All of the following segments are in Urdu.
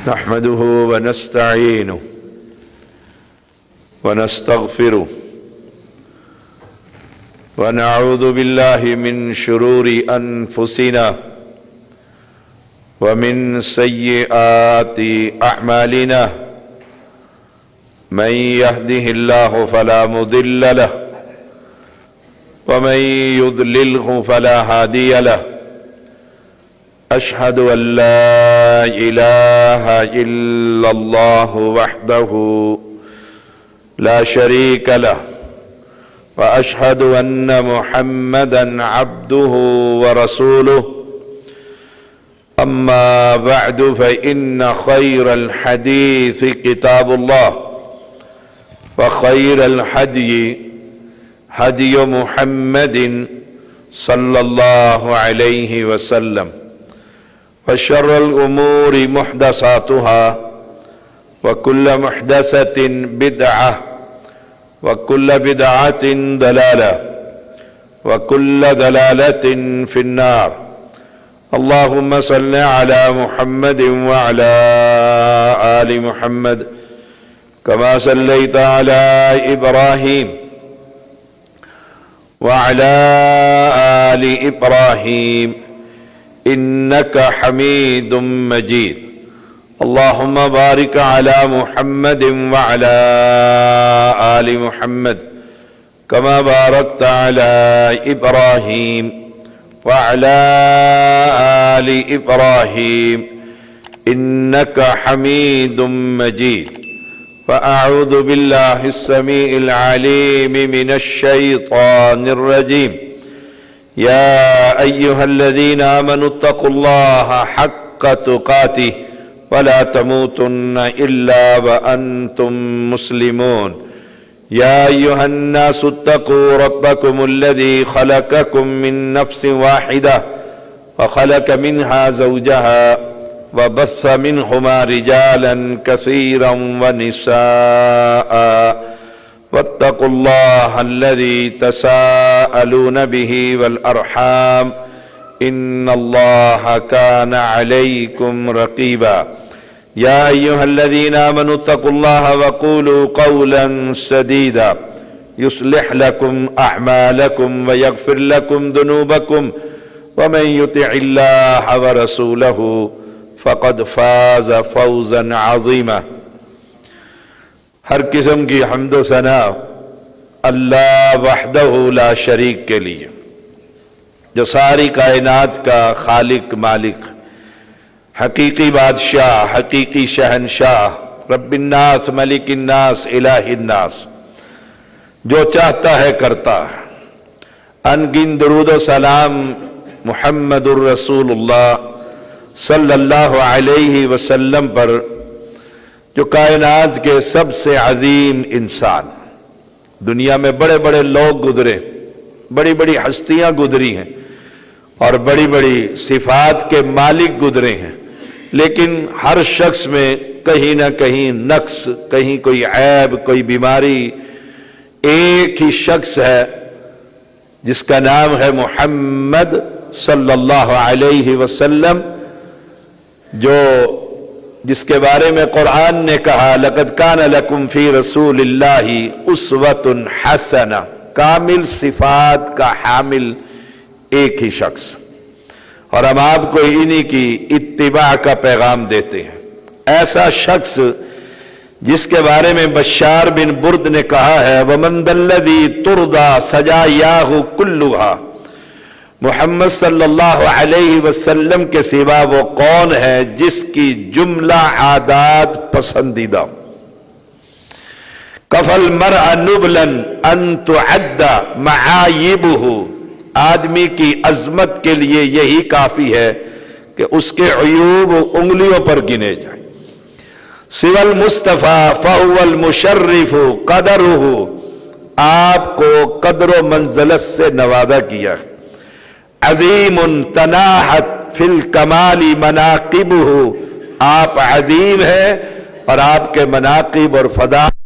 نحمده ونستعينه ونستغفره ونعوذ بالله من شرور أنفسنا ومن سيئات أعمالنا من يهده الله فلا مضل له ومن يضلله فلا هادي له أشهد أن لا إله إلا الله وحده لا شريك له وأشهد أن محمدًا عبده ورسوله أما بعد فإن خير الحديث كتاب الله وخير الهدي هدي محمد صلى الله عليه وسلم وشر الأمور محدثاتها وكل محدثة بدعة وكل بدعة ضلالة وكل ضلالة في النار. اللهم صل على محمد وعلى آل محمد كما صليت على إبراهيم وعلى آل إبراهيم إنك حميد مجيد. اللهم بارك على محمد وعلى آل محمد كما باركت على إبراهيم وعلى آل إبراهيم إنك حميد مجيد. فأعوذ بالله السميع العليم من الشيطان الرجيم. يا أيها الذين آمنوا اتقوا الله حق تقاته ولا تموتن إلا وأنتم مسلمون. يا أيها الناس اتقوا ربكم الذي خلقكم من نفس واحدة وخلق منها زوجها وبث منهما رجالا كثيرا ونساء واتقوا الله الذي تساءلون به والأرحام إن الله كان عليكم رقيبا. يا أيها الذين آمنوا اتقوا الله وقولوا قولا سديدا يصلح لكم أعمالكم ويغفر لكم ذنوبكم ومن يطع الله ورسوله فقد فاز فوزا عظيما. ہر قسم کی حمد و ثنا اللہ وحدہ لا شریک کے لیے، جو ساری کائنات کا خالق مالک، حقیقی بادشاہ، حقیقی شہنشاہ، رب الناس ملک الناس الہ الناس، جو چاہتا ہے کرتا ہے. انگن درود و سلام محمد الرسول اللہ صلی اللہ علیہ وسلم پر، جو کائنات کے سب سے عظیم انسان. دنیا میں بڑے بڑے لوگ گزرے، بڑی بڑی ہستیاں گزری ہیں اور بڑی بڑی صفات کے مالک گزرے ہیں، لیکن ہر شخص میں کہیں نہ کہیں نقص، کہیں کوئی عیب، کوئی بیماری. ایک ہی شخص ہے جس کا نام ہے محمد صلی اللہ علیہ وسلم، جس کے بارے میں قرآن نے کہا لَقَدْ كَانَ لَكُمْ فِي رَسُولِ اللَّهِ أُسْوَةٌ حَسَنَةٌ. کامل صفات کا حامل ایک ہی شخص، اور ہم آپ کو انہی کی اتباع کا پیغام دیتے ہیں. ایسا شخص جس کے بارے میں بشار بن برد نے کہا ہے وَمَنْ ذَا الَّذِي تُرْضَى سَجَايَاهُ كُلُّهَا. محمد صلی اللہ علیہ وسلم کے سوا وہ کون ہے جس کی جملہ عادات پسندیدہ. کفى المرء نبلا ان تعد معایبہ. آدمی کی عظمت کے لیے یہی کافی ہے کہ اس کے عیوب انگلیوں پر گنے جائیں. سوى المصطفیٰ فهو المشرف قدرہ. آپ کو قدر و منزلت سے نوازا کیا ہے. عظیم تناحت فی الکمال مناقبہ. آپ عظیم ہیں اور آپ کے مناقب اور فضائل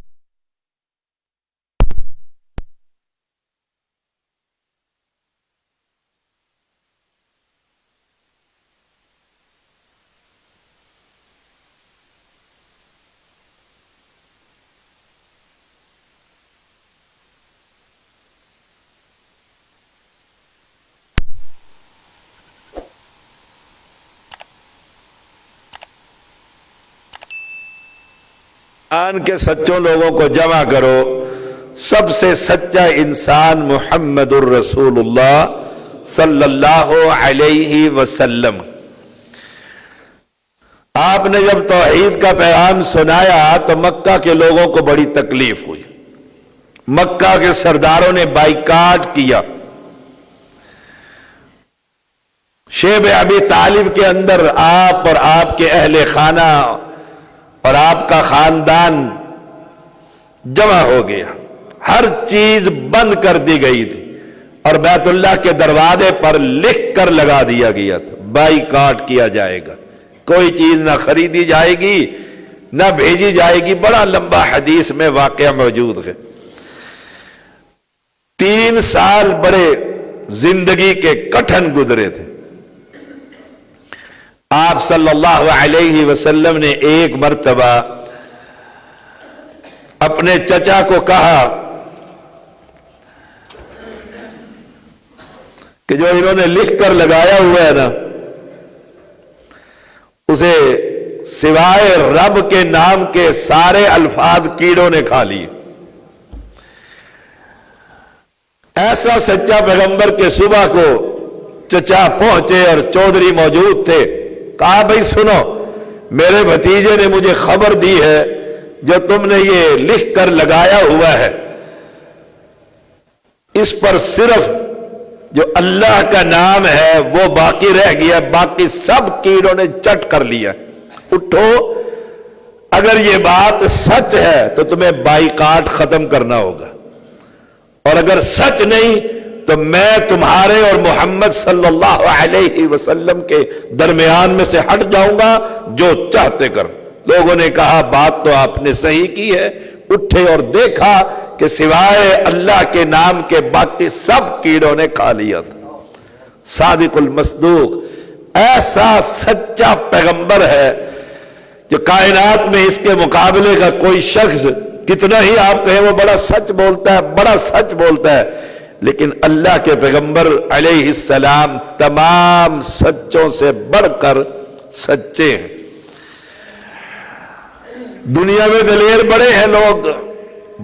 آن کے سچوں لوگوں کو جمع کرو، سب سے سچا انسان محمد الرسول اللہ صلی اللہ علیہ وسلم۔ آپ نے جب توحید کا پیغام سنایا تو مکہ کے لوگوں کو بڑی تکلیف ہوئی، مکہ کے سرداروں نے بائیکاٹ کیا۔ شیب ابی طالب کے اندر آپ اور آپ کے اہل خانہ اور آپ کا خاندان جمع ہو گیا، ہر چیز بند کر دی گئی تھی اور بیت اللہ کے دروازے پر لکھ کر لگا دیا گیا تھا بائیکاٹ کیا جائے گا، کوئی چیز نہ خریدی جائے گی نہ بھیجی جائے گی۔ بڑا لمبا حدیث میں واقعہ موجود ہے۔ 3 سال بڑے زندگی کے کٹھن گزرے تھے۔ آپ صلی اللہ علیہ وسلم نے ایک مرتبہ اپنے چچا کو کہا کہ جو انہوں نے لکھ کر لگایا ہوا ہے نا، اسے سوائے رب کے نام کے سارے الفاظ کیڑوں نے کھا لیے۔ ایسا سچا پیغمبر کے صبح کو چچا پہنچے اور چودھری موجود تھے، کہا بھائی سنو، میرے بھتیجے نے مجھے خبر دی ہے جو تم نے یہ لکھ کر لگایا ہوا ہے، اس پر صرف جو اللہ کا نام ہے وہ باقی رہ گیا، باقی سب کیڑوں نے چٹ کر لیا۔ اٹھو، اگر یہ بات سچ ہے تو تمہیں بائیکاٹ ختم کرنا ہوگا، اور اگر سچ نہیں تو میں تمہارے اور محمد صلی اللہ علیہ وسلم کے درمیان میں سے ہٹ جاؤں گا، جو چاہتے کر۔ لوگوں نے کہا بات تو آپ نے صحیح کی ہے۔ اٹھے اور دیکھا کہ سوائے اللہ کے نام کے باقی سب کیڑوں نے کھا لیا تھا۔ صادق المصدوق ایسا سچا پیغمبر ہے جو کائنات میں اس کے مقابلے کا کوئی شخص کتنا ہی آپ کہیں وہ بڑا سچ بولتا ہے، بڑا سچ بولتا ہے، لیکن اللہ کے پیغمبر علیہ السلام تمام سچوں سے بڑھ کر سچے ہیں۔ دنیا میں دلیر بڑے ہیں لوگ،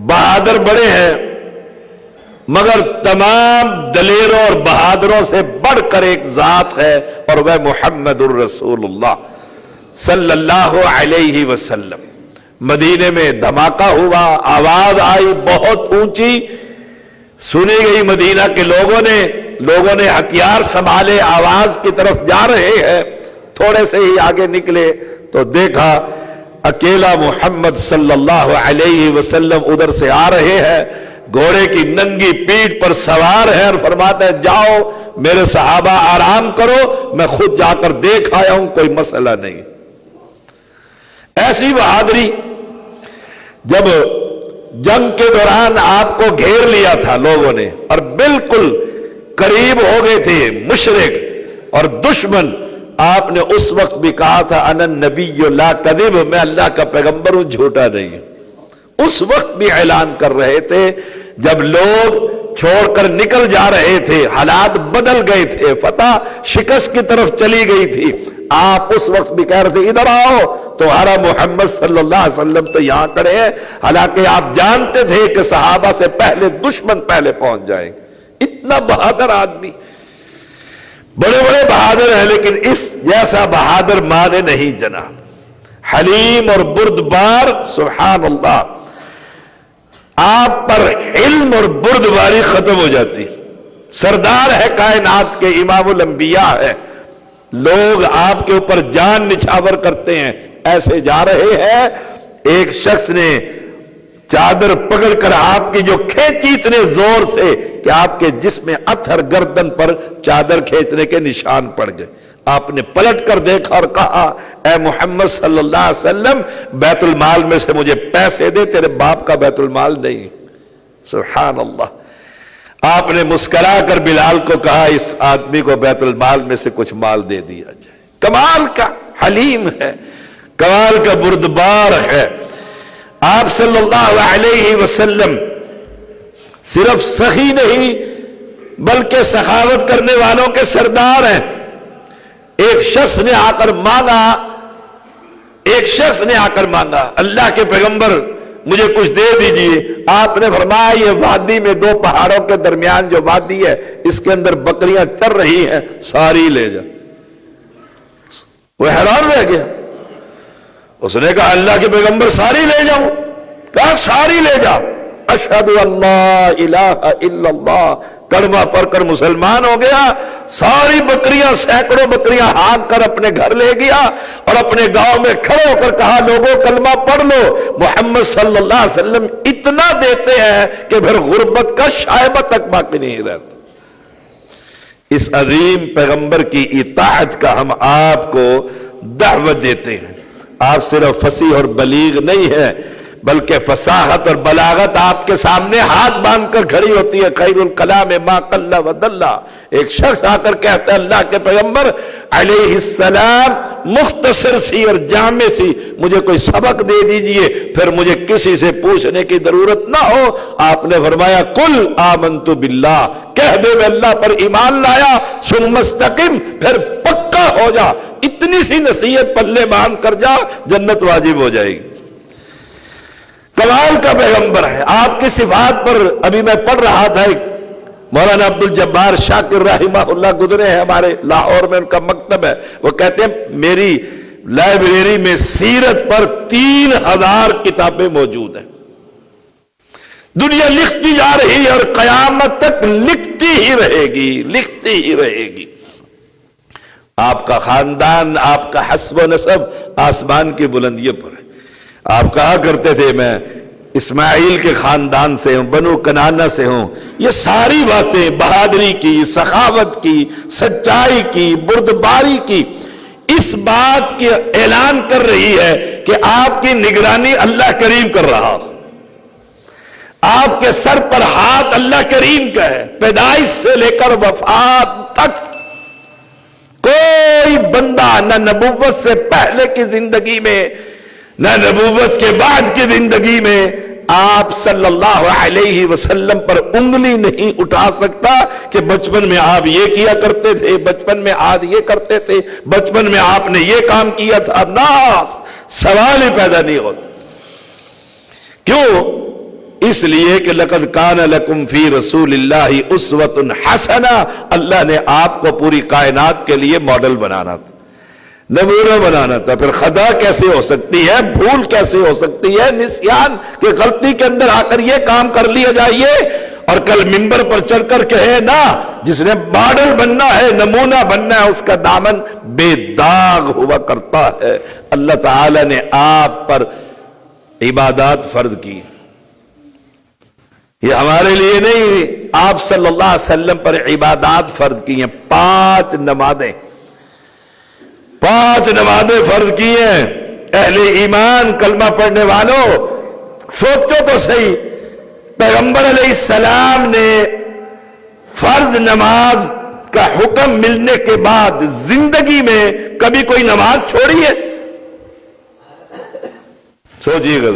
بہادر بڑے ہیں، مگر تمام دلیروں اور بہادروں سے بڑھ کر ایک ذات ہے، اور وہ محمد الرسول اللہ صلی اللہ علیہ وسلم۔ مدینے میں دھماکہ ہوا، آواز آئی بہت اونچی، سنی گئی مدینہ کے لوگوں نے ہتھیار سنبھالے، آواز کی طرف جا رہے ہیں۔ تھوڑے سے ہی آگے نکلے تو دیکھا اکیلا محمد صلی اللہ علیہ وسلم ادھر سے آ رہے ہیں، گھوڑے کی ننگی پیٹھ پر سوار ہے، اور فرماتے ہیں جاؤ میرے صحابہ آرام کرو، میں خود جا کر دیکھ آیا ہوں، کوئی مسئلہ نہیں۔ ایسی بہادری، جب جنگ کے دوران آپ کو گھیر لیا تھا لوگوں نے اور بالکل قریب ہو گئے تھے مشرک اور دشمن، آپ نے اس وقت بھی کہا تھا انا النبی لا کذب، میں اللہ کا پیغمبر ہوں، جھوٹا نہیں ہوں۔ اس وقت بھی اعلان کر رہے تھے، جب لوگ چھوڑ کر نکل جا رہے تھے، حالات بدل گئے تھے، فتح شکست کی طرف چلی گئی تھی، آپ اس وقت بھی کہہ رہے تھے ادھر آؤ، تمہارا محمد صلی اللہ علیہ وسلم تو یہاں کھڑے ہیں، حالانکہ آپ جانتے تھے کہ صحابہ سے پہلے دشمن پہلے پہنچ جائیں گے۔ اتنا بہادر آدمی، بڑے بڑے بہادر ہیں، لیکن اس جیسا بہادر ماں نے نہیں جنا، حلیم اور بردبار، سبحان اللہ۔ آپ پر علم اور بردباری ختم ہو جاتی، سردار ہے کائنات کے، امام الانبیاء ہے، لوگ آپ کے اوپر جان نچھاور کرتے ہیں، ایسے جا رہے ہیں، ایک شخص نے چادر پکڑ کر آپ کی جو کھینچی اتنے زور سے کہ آپ کے جسم اتھر گردن پر چادر کھینچنے کے نشان پڑ گئے۔ آپ نے پلٹ کر دیکھا اور کہا اے محمد صلی اللہ علیہ وسلم، بیت المال میں سے مجھے پیسے دے، تیرے باپ کا بیت المال نہیں۔ سبحان اللہ۔ آپ نے مسکرا کر بلال کو کہا اس آدمی کو بیت المال میں سے کچھ مال دے دیا جائے۔ کمال کا حلیم ہے، کمال کا بردبار ہے۔ آپ صلی اللہ علیہ وسلم صرف سخی نہیں بلکہ سخاوت کرنے والوں کے سردار ہیں۔ ایک شخص نے آ کر مانگا ایک شخص نے آ کر مانگا، اللہ کے پیغمبر مجھے کچھ دے دیجئے۔ آپ نے فرمایا یہ وادی میں دو پہاڑوں کے درمیان جو وادی ہے اس کے اندر بکریاں چر رہی ہیں، ساری لے جا۔ وہ حیران رہ گیا، اس نے کہا اللہ کے پیغمبر ساری لے جاؤں؟ کہا ساری لے جا۔ اشہد اللہ الہ الا اللہ کلمہ پڑھ کر مسلمان ہو گیا، ساری بکریاں سینکڑوں بکریاں ہانک کر اپنے گھر لے گیا اور اپنے گاؤں میں کھڑے ہو کر کہا لوگوں کلمہ پڑھ لو۔ محمد صلی اللہ علیہ وسلم اتنا دیتے ہیں کہ پھر غربت کا شائبہ تک باقی نہیں رہتا۔ اس عظیم پیغمبر کی اطاعت کا ہم آپ کو دعوت دیتے ہیں۔ آپ صرف فصیح اور بلیغ نہیں ہے بلکہ فصاحت اور بلاغت آپ کے سامنے ہاتھ باندھ کر کھڑی ہوتی ہے۔ خیر الکلام ما قل و دل۔ ایک شخص آ کر کہتا ہے اللہ کے پیغمبر علیہ السلام مختصر سی اور جامع سی مجھے کوئی سبق دے دیجئے، پھر مجھے کسی سے پوچھنے کی ضرورت نہ ہو۔ آپ نے فرمایا قل آمنت باللہ، کہہ دے میں اللہ پر ایمان لایا، ثم استقم، پھر پکا ہو جا۔ اتنی سی نصیحت پلے باندھ کر جا، جنت واجب ہو جائے گی۔ کمال کا پیغمبر ہے۔ آپ کی صفات پر ابھی میں پڑھ رہا تھا، ایک مولانا عبد الجبار شاکر رحمہ اللہ گزرے ہیں ہمارے لاہور میں، ان کا مکتب ہے، وہ کہتے ہیں میری لائبریری میں سیرت پر 3000 کتابیں موجود ہیں۔ دنیا لکھتی جا رہی ہے اور قیامت تک لکھتی ہی رہے گی، لکھتی ہی رہے گی۔ آپ کا خاندان، آپ کا حسب و نسب آسمان کی بلندیوں پر ہے۔ آپ کہا کرتے تھے میں اسماعیل کے خاندان سے ہوں، بنو کنانہ سے ہوں۔ یہ ساری باتیں بہادری کی، سخاوت کی، سچائی کی، بردباری کی، اس بات کی اعلان کر رہی ہے کہ آپ کی نگرانی اللہ کریم کر رہا۔ آپ کے سر پر ہاتھ اللہ کریم کا ہے، پیدائش سے لے کر وفات تک۔ کوئی بندہ نہ نبوت سے پہلے کی زندگی میں نہ نبوت کے بعد کی زندگی میں آپ صلی اللہ علیہ وسلم پر انگلی نہیں اٹھا سکتا کہ بچپن میں آپ یہ کیا کرتے تھے، بچپن میں آپ یہ کرتے تھے، بچپن میں آپ نے یہ کام کیا تھا۔ نا، سوال ہی پیدا نہیں ہوتا۔ کیوں؟ اس لیے کہ لقد کان لکم فی رسول اللہ اسوۃ حسنہ، اللہ نے آپ کو پوری کائنات کے لیے ماڈل بنانا تھا، نمونہ بنانا تھا۔ پھر خطا کیسے ہو سکتی ہے، بھول کیسے ہو سکتی ہے، نسیان کہ غلطی کے اندر آ کر یہ کام کر لیا جائیے اور کل منبر پر چڑھ کر کہے نا، جس نے ماڈل بننا ہے، نمونہ بننا ہے، اس کا دامن بے داغ ہوا کرتا ہے۔ اللہ تعالی نے آپ پر عبادات فرض کی، یہ ہمارے لیے نہیں، آپ صلی اللہ علیہ وسلم پر عبادات فرض کی ہیں۔ 5 نمازیں، 5 نمازیں فرض کی ہیں۔ اہل ایمان کلمہ پڑھنے والوں، سوچو تو صحیح، پیغمبر علیہ السلام نے فرض نماز کا حکم ملنے کے بعد زندگی میں کبھی کوئی نماز چھوڑی ہے؟ سوچئے گا۔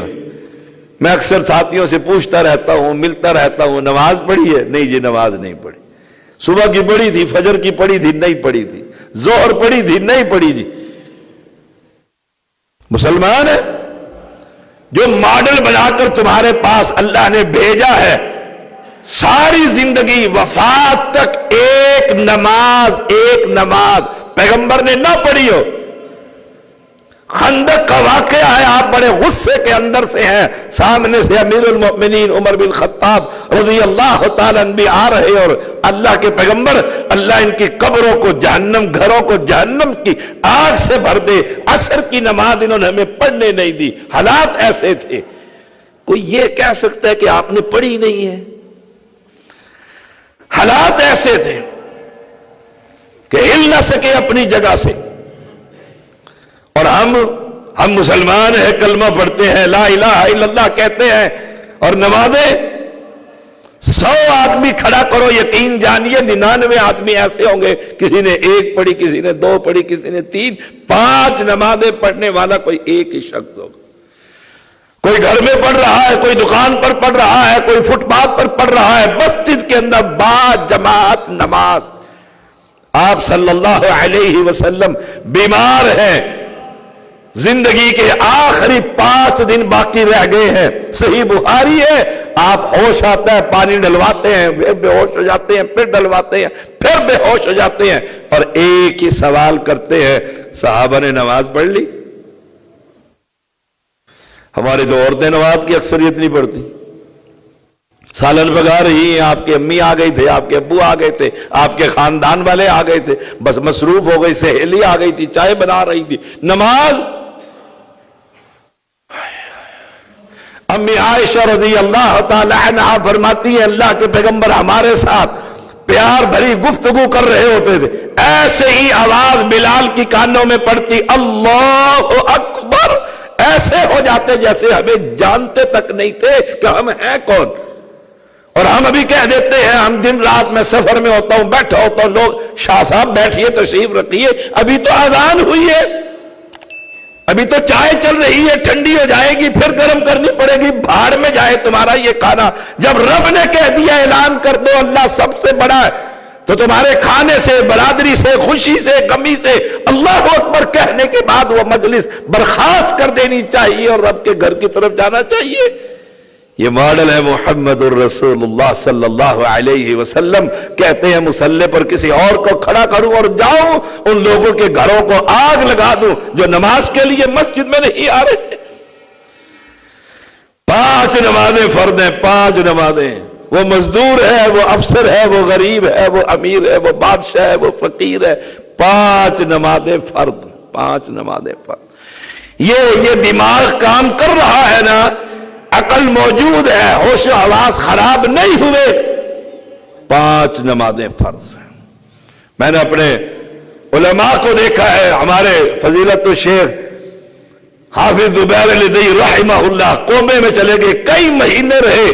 میں اکثر ساتھیوں سے پوچھتا رہتا ہوں، ملتا رہتا ہوں، نماز پڑھی ہے؟ نہیں جی نماز نہیں پڑھی۔ صبح کی پڑھی تھی، فجر کی پڑھی تھی؟ نہیں پڑھی تھی۔ ظہر پڑھی تھی؟ نہیں پڑھی جی۔ مسلمان ہے جو ماڈل بنا کر تمہارے پاس اللہ نے بھیجا ہے، ساری زندگی وفات تک ایک نماز پیغمبر نے نہ پڑھی ہو۔ خندق کا واقعہ ہے، آپ بڑے غصے کے اندر سے ہیں، سامنے سے امیر المؤمنین عمر بن خطاب رضی اللہ تعالیٰ عنہ بھی آ رہے اور اللہ کے پیغمبر، اللہ ان کی قبروں کو جہنم، گھروں کو جہنم کی آگ سے بھر دے۔ عصر کی نماز انہوں نے ہمیں پڑھنے نہیں دی۔ حالات ایسے تھے، کوئی یہ کہہ سکتا ہے کہ آپ نے پڑھی نہیں ہے؟ حالات ایسے تھے کہ ہل نہ سکے اپنی جگہ سے، اور ہم مسلمان ہیں، کلمہ پڑھتے ہیں، لا الہ الا اللہ کہتے ہیں، اور نمازیں 100 آدمی کھڑا کرو، یقین جانیے 99 آدمی ایسے ہوں گے، کسی نے 1 پڑھی، کسی نے 2 پڑھی، کسی نے 3، 5 نمازیں پڑھنے والا کوئی ایک ہی شخص ہوگا۔ کوئی گھر میں پڑھ رہا ہے، کوئی دکان پر پڑھ رہا ہے، کوئی فٹ پاتھ پر پڑھ رہا ہے، مسجد کے اندر جماعت نماز۔ آپ صلی اللہ علیہ وسلم بیمار ہیں، زندگی کے آخری 5 دن باقی رہ گئے ہیں، صحیح بخاری ہے، آپ ہوش آتا ہے پانی ڈلواتے ہیں، پھر بے ہوش ہو جاتے ہیں، پھر ڈلواتے ہیں، پھر بے ہوش ہو جاتے ہیں، اور ایک ہی سوال کرتے ہیں، صحابہ نے نماز پڑھ لی؟ ہماری تو عورتیں نماز کی اکثریت نہیں پڑھتی، سالن پکا رہی ہیں، آپ کی امی آ گئی تھے، آپ کے ابو آ گئے تھے، آپ کے خاندان والے آ گئے تھے، بس مصروف ہو گئی، سہیلی آ گئی تھی، چائے بنا رہی تھی، نماز۔ امی عائشہ رضی اللہ تعالی عنہا فرماتی ہے اللہ کے پیغمبر ہمارے ساتھ پیار بھری گفتگو کر رہے ہوتے تھے، ایسے ہی آواز بلال کی کانوں میں پڑتی اللہ اکبر، ایسے ہو جاتے جیسے ہمیں جانتے تک نہیں تھے کہ ہم ہیں کون، اور ہم ابھی کہہ دیتے ہیں ہم دن رات میں سفر میں ہوتا ہوں، بیٹھا ہوتا ہوں، لوگ شاہ صاحب بیٹھیے تشریف رکھیے، ابھی تو اذان ہوئی ہے، ابھی تو چائے چل رہی ہے، ٹھنڈی ہو جائے گی پھر گرم کرنی پڑے گی، بھاڑ میں جائے تمہارا یہ کھانا۔ جب رب نے کہہ دیا اعلان کر دو اللہ سب سے بڑا ہے، تو تمہارے کھانے سے، برادری سے، خوشی سے، غمی سے اللہ اکبر کہنے کے بعد وہ مجلس برخاست کر دینی چاہیے اور رب کے گھر کی طرف جانا چاہیے۔ یہ ماڈل ہے محمد الرسول اللہ صلی اللہ علیہ وسلم۔ کہتے ہیں مسلح پر کسی اور کو کھڑا کروں اور جاؤں ان لوگوں کے گھروں کو آگ لگا دوں جو نماز کے لیے مسجد میں نہیں آ رہے۔ 5 نمازیں فرض ہیں، 5 نمازیں، وہ مزدور ہے، وہ افسر ہے، وہ غریب ہے، وہ امیر ہے، وہ بادشاہ ہے، وہ فقیر ہے، 5 نمازیں فرض، 5 نمازیں فرض۔ یہ دماغ کام کر رہا ہے نا، عقل موجود ہے، ہوش و حواس خراب نہیں ہوئے، 5 نمازیں فرض ہیں۔ میں نے اپنے علماء کو دیکھا ہے، ہمارے فضیلت الشیخ حافظ زبیر لدی رحمہ اللہ کومے میں چلے گئے، کئی مہینے رہے،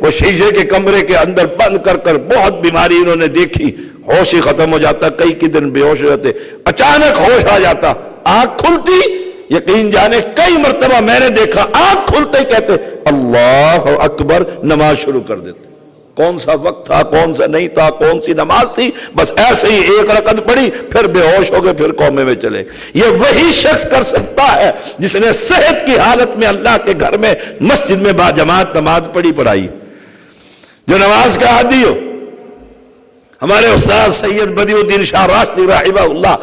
وہ شیشے کے کمرے کے اندر بند کر کر، بہت بیماری انہوں نے دیکھی، ہوش ہی ختم ہو جاتا، کئی کی دن بے ہوش ہو جاتے، اچانک ہوش آ جاتا، آنکھ کھلتی، یقین جانے کئی مرتبہ میں نے دیکھا آنکھ کھلتے ہی کہتے اللہ اکبر، نماز شروع کر دیتے۔ کون سا وقت تھا، کون سا نہیں تھا، کون سی نماز تھی، بس ایسے ہی 1 رکعت پڑھی، پھر بے ہوش ہو گئے، پھر کومے میں چلے۔ یہ وہی شخص کر سکتا ہے جس نے صحت کی حالت میں اللہ کے گھر میں مسجد میں باجماعت نماز پڑھائی، جو نماز کا عادی ہو۔ ہمارے استاد سید بدیع الدین شاہ راشدی رحمہ اللہ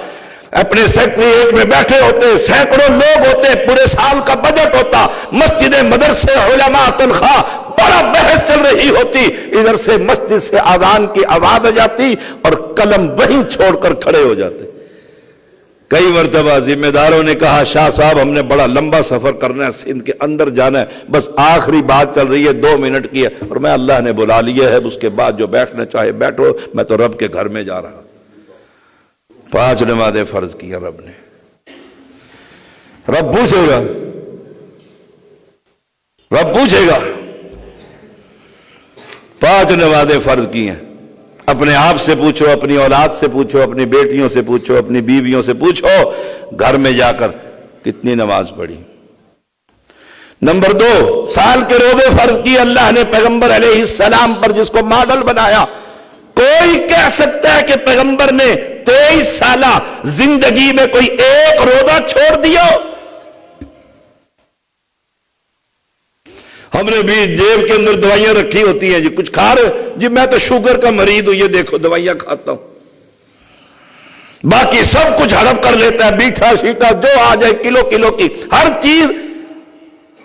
اپنے سیکریٹریٹ میں بیٹھے ہوتے، سینکڑوں لوگ ہوتے، پورے سال کا بجٹ ہوتا، مسجد مدرسے علماء تنخواہ، بڑا بحث چل رہی ہوتی، ادھر سے مسجد سے اذان کی آواز آ جاتی اور قلم وہیں چھوڑ کر کھڑے ہو جاتے۔ کئی مرتبہ ذمہ داروں نے کہا شاہ صاحب ہم نے بڑا لمبا سفر کرنا ہے، سندھ کے اندر جانا ہے، بس آخری بات چل رہی ہے، 2 منٹ کی ہے، اور میں اللہ نے بلا لیا ہے، اس کے بعد جو بیٹھنا چاہے بیٹھو، میں تو رب کے گھر میں جا رہا۔ 5 نمازیں فرض کیا رب نے۔ رب پوچھے گا، رب پوچھے گا، 5 نمازیں فرض کی ہیں، اپنے آپ سے پوچھو، اپنی اولاد سے پوچھو، اپنی بیٹیوں سے پوچھو، اپنی بیویوں سے پوچھو، گھر میں جا کر کتنی نماز پڑھی۔ نمبر 2، سال کے روزے فرض کی اللہ نے پیغمبر علیہ السلام پر، جس کو ماڈل بنایا۔ کوئی کہہ سکتا ہے کہ پیغمبر نے 23 سالہ زندگی میں کوئی ایک روزہ چھوڑ دیا؟ ہم نے بھی جیب کے اندر دوائیاں رکھی ہوتی ہیں، جی کچھ کھا رہے جی میں تو شوگر کا مریض ہوں، یہ دیکھو دوائیاں کھاتا ہوں، باقی سب کچھ ہڑپ کر لیتا ہے، میٹھا شیٹا جو آ جائے، کلو کلو کی ہر چیز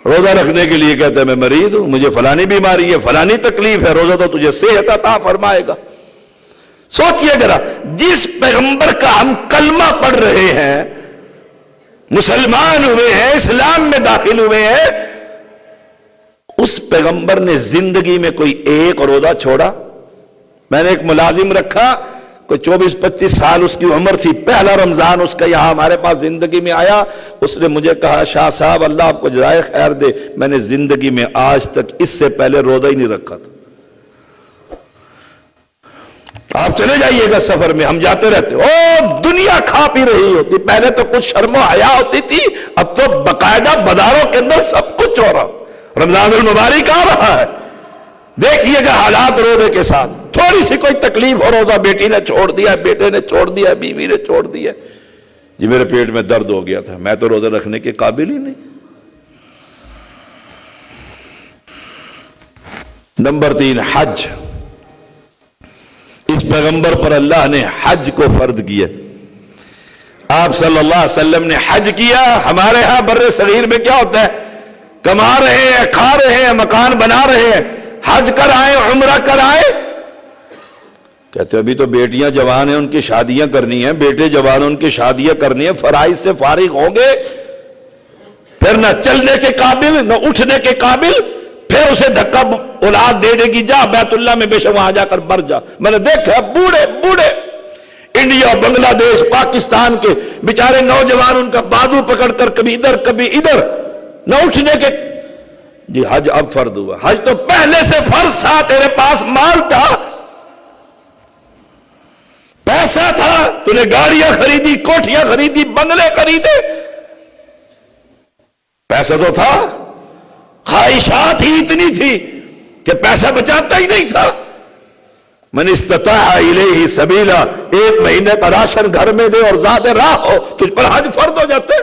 روزہ رکھنے کے لیے کہتا ہے میں مریض ہوں، مجھے فلانی بیماری ہے، فلانی تکلیف ہے، روزہ تو تجھے صحت عطا فرمائے گا۔ سوچئے ذرا، جس پیغمبر کا ہم کلمہ پڑھ رہے ہیں، مسلمان ہوئے ہیں، اسلام میں داخل ہوئے ہیں، اس پیغمبر نے زندگی میں کوئی ایک روزہ چھوڑا؟ میں نے ایک ملازم رکھا، کوئی 24-25 سال اس کی عمر تھی، پہلا رمضان اس کا یہاں ہمارے پاس زندگی میں آیا، اس نے مجھے کہا شاہ صاحب اللہ آپ کو جزائے خیر دے، میں نے زندگی میں آج تک اس سے پہلے روزہ ہی نہیں رکھا تھا۔ آپ چلے جائیے گا سفر میں، ہم جاتے رہتے، دنیا کھا پی رہی ہوتی، پہلے تو کچھ شرم و حیا ہوتی تھی، اب تو باقاعدہ بازاروں کے اندر سب کچھ ہو رہا۔ رمضان المبارک آ رہا ہے، دیکھیے گا حالات روزے کے ساتھ، تھوڑی سی کوئی تکلیف ہو، روزہ بیٹی نے چھوڑ دیا، بیٹے نے چھوڑ دیا، بیوی نے چھوڑ دیا، جی میرے پیٹ میں درد ہو گیا تھا، میں تو روزہ رکھنے کے قابل ہی نہیں۔ نمبر 3 حج۔ اس پیغمبر پر اللہ نے حج کو فرض کیا۔ آپ صلی اللہ علیہ وسلم نے حج کیا۔ ہمارے ہاں بر صغیر میں کیا ہوتا ہے؟ کما رہے ہیں، کھا رہے ہیں، مکان بنا رہے ہیں، حج کر آئے، عمرہ کر آئے۔ کہتے ابھی تو بیٹیاں جوان ہیں، ان کی شادیاں کرنی ہیں، بیٹے جوان ہیں، ان کی شادیاں کرنی ہیں، فرائض سے فارغ ہوں گے، پھر نہ چلنے کے قابل نہ اٹھنے کے قابل، پھر اسے دھکا اولاد دے دے گی، جا بیت اللہ میں بے شک وہاں جا کر مر جا۔ میں نے دیکھا بوڑھے بوڑھے انڈیا، بنگلہ دیش، پاکستان کے بیچارے نوجوان ان کا بازو پکڑ کر کبھی ادھر کبھی ادھر، نہ اٹھنے کے۔ جی حج اب فرض ہوا، حج تو پہلے سے فرض تھا۔ تیرے پاس مال تھا، پیسہ تھا، تو نے گاڑیاں خریدی، کوٹھیاں خریدی، بنگلے خریدے، پیسہ تو تھا، خواہشات ہی اتنی تھی کہ پیسہ بچاتا ہی نہیں تھا۔ من استطاع الیہ سبیلا، 1 مہینے کا راشن گھر میں دے اور زیادہ راہ ہو، تجھ پر حج فرض ہو جاتے۔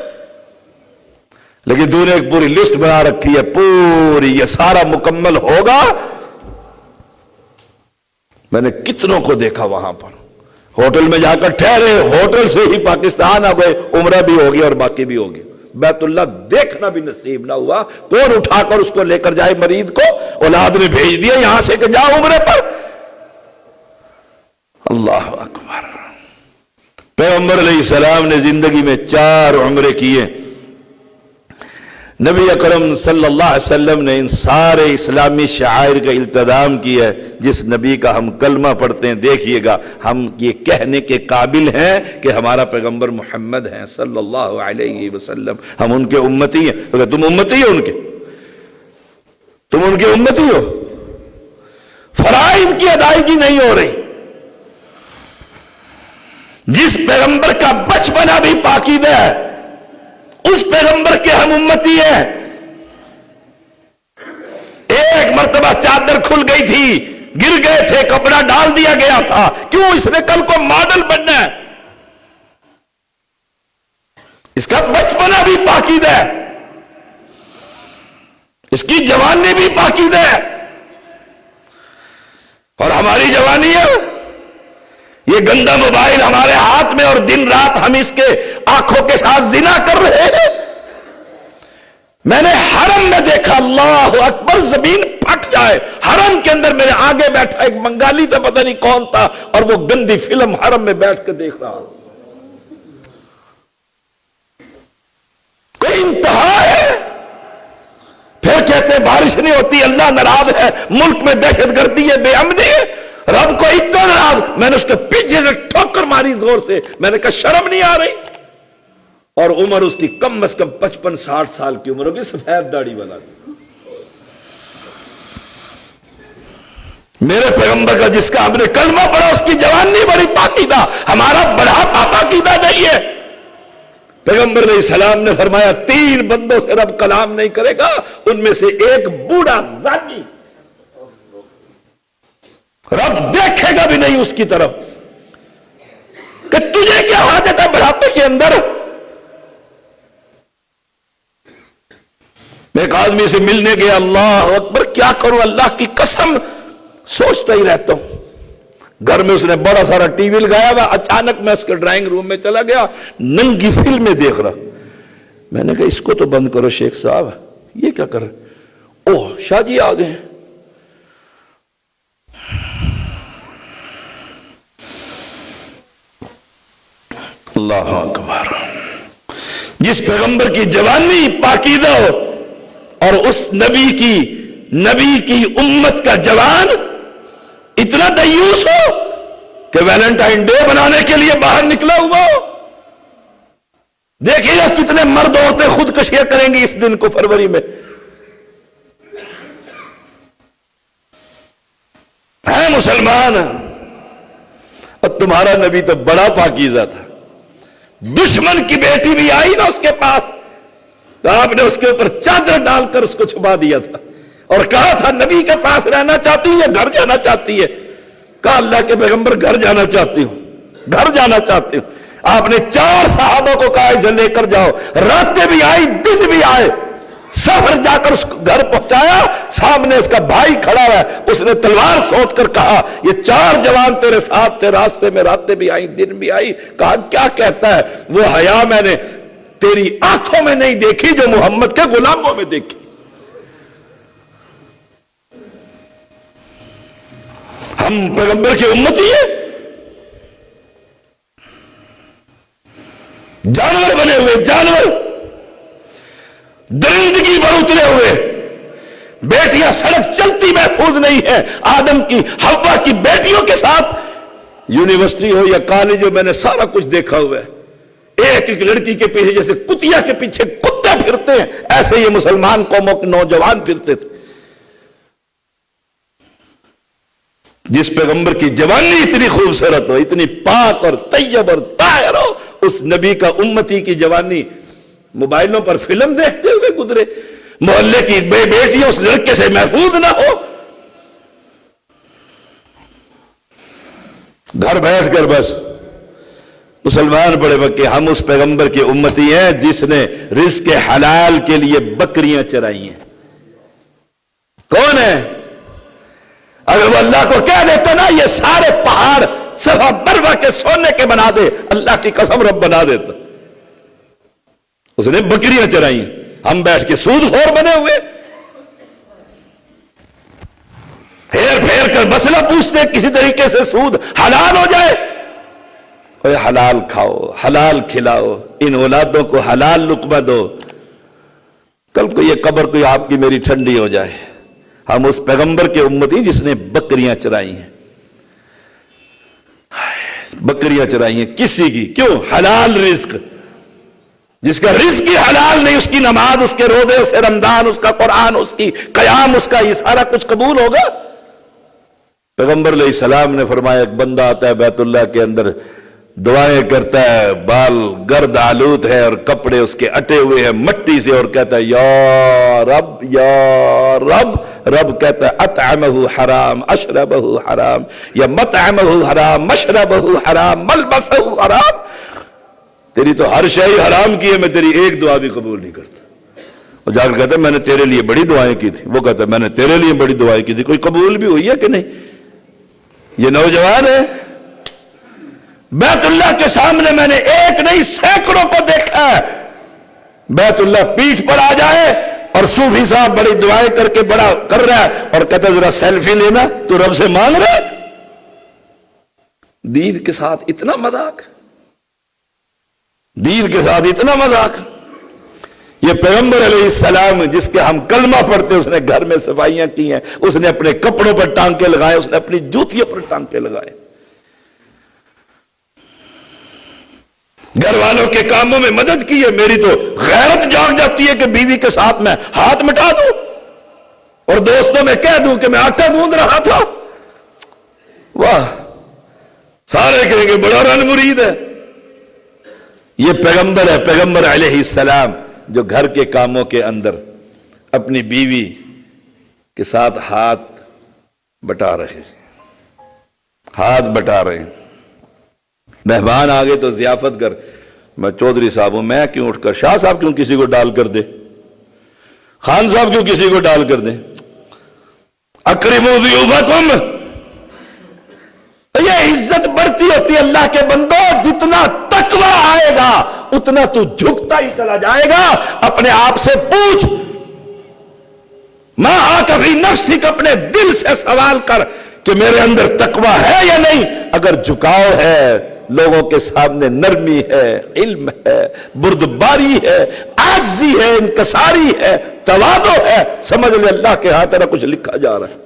لیکن تو نے ایک پوری لسٹ بنا رکھی ہے، پوری یہ سارا مکمل ہوگا۔ میں نے کتنوں کو دیکھا وہاں پر ہوٹل میں جا کر ٹھہرے، ہوٹل سے ہی پاکستان آ گئے، عمرہ بھی ہو گیا اور باقی بھی ہو گیا، بیت اللہ دیکھنا بھی نصیب نہ ہوا۔ کون اٹھا کر اس کو لے کر جائے؟ مریض کو اولاد نے بھیج دیا یہاں سے کہ جا عمرے پر۔ اللہ اکبر۔ پیغمبر علیہ السلام نے زندگی میں 4 عمرے کیے۔ نبی اکرم صلی اللہ علیہ وسلم نے ان سارے اسلامی شعائر کا التزام کیا ہے۔ جس نبی کا ہم کلمہ پڑھتے ہیں، دیکھیے گا ہم یہ کہنے کے قابل ہیں کہ ہمارا پیغمبر محمد ہیں صلی اللہ علیہ وسلم، ہم ان کے امتی ہیں۔ تو تم امتی ہو ان کے، تم ان کے امتی ہو۔ فرائض کی ادائیگی نہیں ہو رہی۔ جس پیغمبر کا بچپنا بھی پاکیزہ ہے، اس پیغمبر کے ہم امتی ہیں۔ ایک مرتبہ چادر کھل گئی تھی، گر گئے تھے، کپڑا ڈال دیا گیا تھا، کیوں؟ اس نے کل کو ماڈل بننا ہے۔ اس کا بچپنا بھی پاکیزہ ہے، اس کی جوانی بھی پاکیزہ ہے، اور ہماری جوانی ہے یہ گندا موبائل ہمارے ہاتھ میں، اور دن رات ہم اس کے آنکھوں کے ساتھ زنا کر رہے ہیں۔ میں نے حرم میں دیکھا، اللہ اکبر، زمین پھٹ جائے، حرم کے اندر میرے آگے بیٹھا ایک بنگالی تھا، پتہ نہیں کون تھا، اور وہ گندی فلم حرم میں بیٹھ کے دیکھ رہا۔ کوئی انتہا ہے؟ پھر کہتے بارش نہیں ہوتی، اللہ ناراض ہے، ملک میں دہشت گردی ہے، بے امنی ہے، رب کو اتنا ناراض۔ میں نے اس کے پیچھے سے ٹھوکر ماری زور سے، میں نے کہا شرم نہیں آ رہی؟ اور عمر اس کی کم از کم 55-60 سال کی عمر ہوگی، سفید داڑھی والا۔ میرے پیغمبر کا جس کا ہم نے کلمہ پڑھا، اس کی جوانی بڑی پاکیزہ، ہمارا بڑھاپا پاکیزہ نہیں ہے۔ پیغمبر علیہ السلام نے فرمایا 3 بندوں سے رب کلام نہیں کرے گا، ان میں سے ایک بوڑھا زانی، رب دیکھے گا بھی نہیں اس کی طرف کہ تجھے کیا حاجت ہے بڑھاپے کے اندر۔ میں ایک آدمی سے ملنے گیا، اللہ اکبر، کیا کروں، اللہ کی قسم سوچتا ہی رہتا ہوں۔ گھر میں اس نے بڑا سارا ٹی وی لگایا ہوا، اچانک میں اس کے ڈرائنگ روم میں چلا گیا، ننگی فلمیں دیکھ رہا۔ میں نے کہا اس کو تو بند کرو شیخ صاحب، یہ کیا کر رہے؟ اوہ شاہ جی آ گئے۔ اللہ اکبر۔ جس پیغمبر کی جوانی پاکیزہ ہو، اور اس نبی کی امت کا جوان اتنا دیوس ہو کہ ویلنٹائن ڈے بنانے کے لیے باہر نکلا ہوا ہو۔ دیکھیے گا کتنے مرد عورتیں خودکشیاں کریں گی اس دن کو، فروری میں۔ ہے مسلمان، اور تمہارا نبی تو بڑا پاکیزہ تھا۔ دشمن کی بیٹی بھی آئی نا اس کے پاس، تو آپ نے اس کے اوپر چادر ڈال کر اس کو چھپا دیا تھا، اور کہا تھا نبی کے پاس رہنا چاہتی ہے، گھر جانا چاہتی ہے؟ کہا اللہ کے پیغمبر گھر جانا چاہتی ہوں، گھر جانا چاہتی ہوں۔ آپ نے 4 صحابہ کو کہا اسے لے کر جاؤ، راتیں بھی آئی دن بھی آئے، سفر جا کر اس کو گھر پہنچایا، سامنے اس کا بھائی کھڑا ہے، اس نے تلوار سوچ کر کہا یہ 4 جوان تیرے ساتھ تھے، راستے میں راتیں بھی آئی دن بھی آئی۔ کہا کیا کہتا ہے؟ وہ حیا میں نے تیری آنکھوں میں نہیں دیکھی جو محمد کے غلاموں میں دیکھی۔ ہم پیغمبر کی امتی ہیں، جانور بنے ہوئے، جانور درندگی پر اترے ہوئے، بیٹیاں سڑک چلتی محفوظ نہیں ہے، آدم کی حوا کی بیٹیوں کے ساتھ یونیورسٹی ہو یا کالج ہو، میں نے سارا کچھ دیکھا ہوا ہے، ایک ایک لڑکی کے پیچھے جیسے کتیا کے پیچھے کتے پھرتے ہیں، ایسے یہ مسلمان قوموں کے نوجوان پھرتے تھے۔ جس پیغمبر کی جوانی اتنی خوبصورت ہو، اتنی پاک اور طیب اور طاہر ہو، اس نبی کا امتی کی جوانی موبائلوں پر فلم دیکھتے ہوئے گزرے، محلے کی بیٹیاں اس لڑکے سے محفوظ نہ ہو، گھر بیٹھ کر بس مسلمان بڑے بکے ہم اس پیغمبر کی امتی ہیں جس نے رزق حلال کے لیے بکریاں چرائی ہیں۔ کون ہے؟ اگر وہ اللہ کو کہہ دیتا نا یہ سارے پہاڑ صفا مروہ کے سونے کے بنا دے، اللہ کی قسم رب بنا دیتا۔ اس نے بکریاں چرائی، ہم بیٹھ کے سود خور بنے ہوئے، پھیر پھیر کر مسئلہ پوچھتے کسی طریقے سے سود حلال ہو جائے۔ اے حلال کھاؤ، حلال کھلاؤ، ان اولادوں کو حلال لقمہ دو، کل کو یہ قبر کوئی آپ کی میری ٹھنڈی ہو جائے۔ ہم اس پیغمبر کے امتی جس نے بکریاں چرائی ہیں، بکریاں چرائی ہیں کسی کی، کیوں؟ حلال رزق۔ جس کا رزق ہی حلال نہیں، اس کی نماز، اس کے روزے، اس کے رمضان، اس کا قرآن، اس کی قیام، اس کا یہ سارا کچھ قبول ہوگا؟ پیغمبر علیہ السلام نے فرمایا ایک بندہ آتا ہے بیت اللہ کے اندر، دعائیں کرتا ہے، بال گرد آلود ہے اور کپڑے اس کے اٹے ہوئے ہیں مٹی سے، اور کہتا ہے یا رب یا رب۔ رب کہتا ہے اطعمہ حرام اشربہ حرام، یا مطعمہ حرام مشربہ حرام ملبسہ حرام، تیری تو ہر شے حرام کی ہے، میں تیری ایک دعا بھی قبول نہیں کرتا۔ وہ جا کر کہتا ہے میں نے تیرے لیے بڑی دعائیں کی تھی، وہ کہتا ہے میں نے تیرے لیے بڑی دعائیں کی تھی، کوئی قبول بھی ہوئی ہے کہ نہیں؟ یہ نوجوان ہے، بیت اللہ کے سامنے میں نے ایک نہیں سینکڑوں کو دیکھا ہے، بیت اللہ پیٹھ پر آ جائے اور صوفی صاحب بڑی دعائیں کر کے بڑا کر رہا ہے اور کہتا ہے ذرا سیلفی لینا تو رب سے مانگ رہا ہے۔ دین کے ساتھ اتنا مذاق، دین کے ساتھ اتنا مذاق۔ یہ پیغمبر علیہ السلام جس کے ہم کلمہ پڑھتے، اس نے گھر میں صفائیاں کی ہیں، اس نے اپنے کپڑوں پر ٹانکے لگائے، اس نے اپنی جوتیوں پر ٹانکے لگائے، گھر والوں کے کاموں میں مدد کی ہے۔ میری تو غیرت جاگ جاتی ہے کہ بیوی کے ساتھ میں ہاتھ مٹا دوں اور دوستوں میں کہہ دوں کہ میں آٹا گوندھ رہا تھا۔ واہ، سارے کہیں گے بڑا رن مرید ہے۔ یہ پیغمبر ہے، پیغمبر علیہ السلام جو گھر کے کاموں کے اندر اپنی بیوی کے ساتھ ہاتھ بٹا رہے ہیں، ہاتھ بٹا رہے ہیں۔ مہمان آگے تو ضیافت کر، میں چودھری صاحب ہوں، میں کیوں اٹھ کر، شاہ صاحب کیوں کسی کو ڈال کر دے، خان صاحب کیوں کسی کو ڈال کر دیں، اکرموا ضیوفکم۔ یہ عزت بڑھتی ہوتی ہے اللہ کے بندو، جتنا تقوی آئے گا اتنا تو جھکتا ہی چلا جائے گا۔ اپنے آپ سے پوچھ، ماں کبھی نفسک، اپنے دل سے سوال کر کہ میرے اندر تقوی ہے یا نہیں۔ اگر جھکاؤ ہے، لوگوں کے سامنے نرمی ہے، علم ہے، بردباری ہے، عاجزی ہے، انکساری ہے، تواضع ہے، سمجھ لے اللہ کے ہاتھ تیرا کچھ لکھا جا رہا ہے۔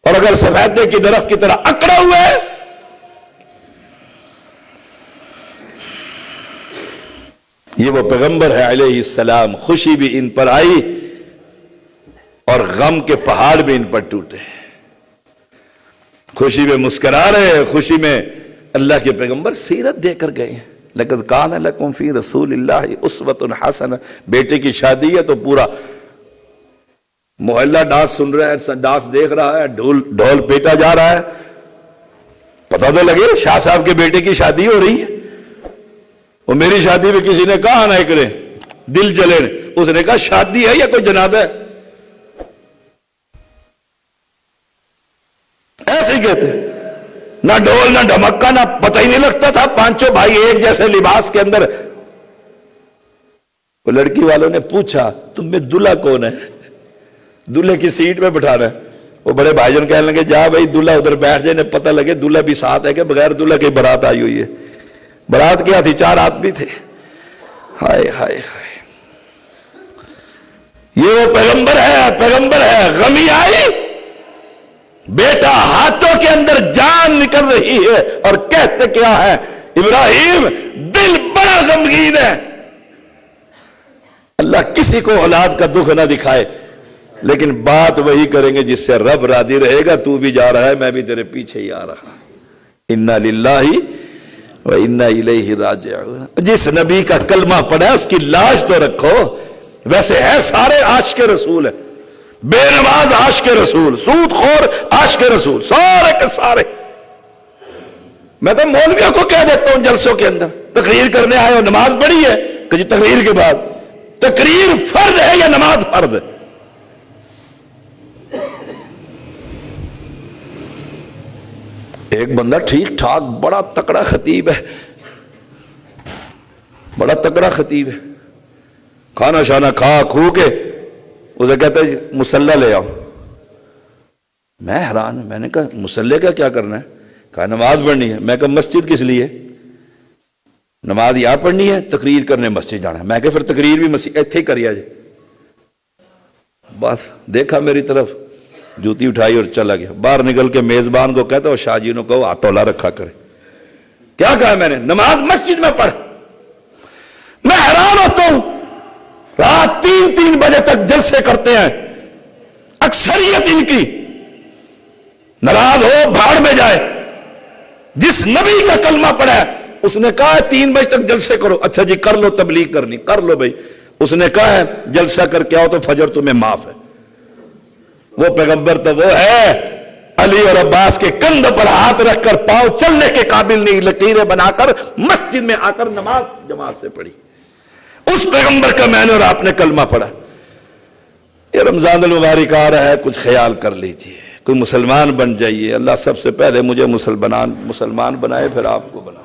اور اگر سفیدے کی درخت کی طرح اکڑا ہوا ہے، یہ وہ پیغمبر ہے علیہ السلام، خوشی بھی ان پر آئی اور غم کے پہاڑ بھی ان پر ٹوٹے، خوشی میں مسکرا رہے ہیں، خوشی میں اللہ کے پیغمبر سیرت دے کر گئے ہیں۔ لَقَدْ كَانَ لَكُمْ فِي رَسُولِ اللَّهِ أُسْوَةٌ حَسَنَةٌ، بیٹے کی شادی ہے تو پورا محلہ ڈانس سن رہا ہے، ڈانس دیکھ رہا ہے، ڈھول پیٹا جا رہا ہے، پتہ تو لگے شاہ صاحب کے بیٹے کی شادی ہو رہی ہے۔ وہ میری شادی میں کسی نے کہا نہ کرے دل جلے، اس نے کہا شادی ہے یا کوئی جنازہ ہے؟ ایسے ہی کہتے، نہ ڈھول نہ ڈھمکا، نہ پتہ ہی نہیں لگتا تھا، پانچوں بھائی ایک جیسے لباس کے اندر۔ وہ لڑکی والوں نے پوچھا تم میں دلہا کون ہے؟ دلہے کی سیٹ پہ بٹھانا ہے۔ وہ بڑے بھائی جان کہنے لگے جا بھائی دلہا ادھر بیٹھ جائے، پتہ لگے دلہا بھی ساتھ ہے کہ بغیر دلہا کی برات آئی ہوئی ہے۔ برات کیا تھی؟ 4 آدمی تھے۔ ہائے ہائے ہائے، یہ وہ پیغمبر ہے، پیغمبر ہے۔ غمی آئی، بیٹا ہاتھوں کے اندر جان نکل رہی ہے، اور کہتے کیا ہے؟ ابراہیم دل بڑا غمگین ہے۔ اللہ کسی کو اولاد کا دکھ نہ دکھائے، لیکن بات وہی کریں گے جس سے رب راضی رہے گا۔ تو بھی جا رہا ہے، میں بھی تیرے پیچھے ہی آ رہا۔ انا للہ و انا الیہ راجعون۔ جس نبی کا کلمہ پڑھا اس کی لاش تو رکھو، ویسے ہے سارے عاشق رسول ہیں، بے نماز عاشق رسول، سود خور عاشق رسول، سارے کے سارے۔ میں تو مولویوں کو کہہ دیتا ہوں جلسوں کے اندر، تقریر کرنے آئے ہو، نماز پڑھی ہے کہ جی تقریر کے بعد؟ تقریر فرض ہے یا نماز فرض ہے؟ ایک بندہ ٹھیک ٹھاک بڑا تکڑا خطیب ہے، بڑا تکڑا خطیب ہے، کھانا شانا کھا کھو کے اسے کہتا ہے مصلی لے آؤ۔ میں حیران ہوں، میں نے کہا مصلی کا کیا کرنا ہے؟ کہا نماز پڑھنی ہے۔ میں کہا مسجد کس لیے؟ نماز یہاں پڑھنی ہے، تقریر کرنے مسجد جانا ہے۔ میں کہا پھر تقریر بھی مسجد ایتھے ہی کری آ جائے۔ بس دیکھا میری طرف، جوتی اٹھائی اور چلا گیا۔ باہر نکل کے میزبان کو کہتا ہوں شاہ جی نے کہو ہاتھولا رکھا کرے۔ کیا کہا میں نے؟ نماز مسجد میں پڑھ۔ میں حیران ہوتا ہوں، رات 3 بجے تک جلسے کرتے ہیں، اکثریت ان کی ناراض ہو بھاڑ میں جائے۔ جس نبی کا کلمہ پڑھا ہے اس نے کہا ہے 3 بجے تک جلسے کرو۔ اچھا جی کر لو، تبلیغ کرنی کر لو بھائی۔ اس نے کہا ہے جلسہ کر کے آؤ تو فجر تمہیں معاف ہے۔ وہ پیغمبر تو وہ ہے علی اور عباس کے کندھ پر ہاتھ رکھ کر پاؤں چلنے کے قابل نہیں، لکیریں بنا کر مسجد میں آ کر نماز جماعت سے پڑھی۔ اس پیغمبر کا میں نے اور آپ نے کلمہ پڑھا۔ یہ رمضان المبارک آ رہا ہے، کچھ خیال کر لیجئے، کوئی مسلمان بن جائیے۔ اللہ سب سے پہلے مجھے مسلمان بنائے، پھر آپ کو بنائے۔